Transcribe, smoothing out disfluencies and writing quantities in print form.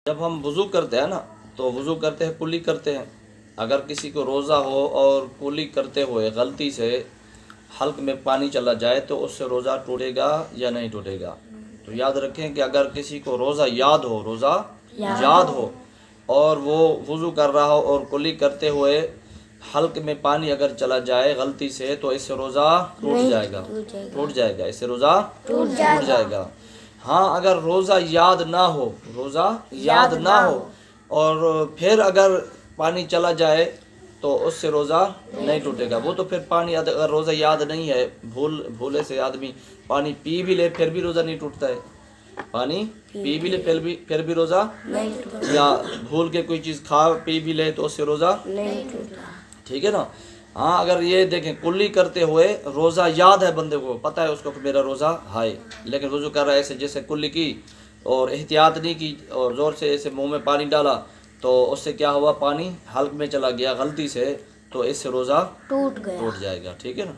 जब हम वज़ू करते हैं ना, तो वज़ू करते हैं कुल्ली करते हैं। अगर किसी को रोज़ा हो और कुल्ली करते हुए गलती से हल्क में पानी चला जाए तो उससे रोज़ा टूटेगा या नहीं टूटेगा। तो याद रखें कि अगर किसी को रोज़ा याद हो और वो वज़ू कर रहा हो और कुल्ली करते हुए हल्क में पानी अगर चला जाए गलती से, तो इससे रोज़ा टूट जाएगा, इससे रोज़ा टूट जाएगा। हाँ, अगर रोज़ा याद ना हो और फिर अगर पानी चला जाए तो उससे रोज़ा नहीं टूटेगा। वो तो फिर पानी, अगर रोज़ा याद नहीं है, भूले से आदमी पानी पी भी ले फिर भी रोज़ा नहीं टूटता है। पानी पी भी ले फिर भी रोज़ा नहीं टूटता, या भूल के कोई चीज़ खा पी भी ले तो उससे रोज़ा नहीं टूटता। ठीक है ना। हाँ, अगर ये देखें कुल्ली करते हुए रोज़ा याद है, बंदे को पता है उसको कि मेरा रोज़ा है, लेकिन वज़ू कर रहा है ऐसे जैसे कुल्ली की और एहतियात नहीं की और ज़ोर से ऐसे मुंह में पानी डाला, तो उससे क्या हुआ, पानी हल्क में चला गया गलती से, तो इससे रोज़ा टूट जाएगा। ठीक है ना।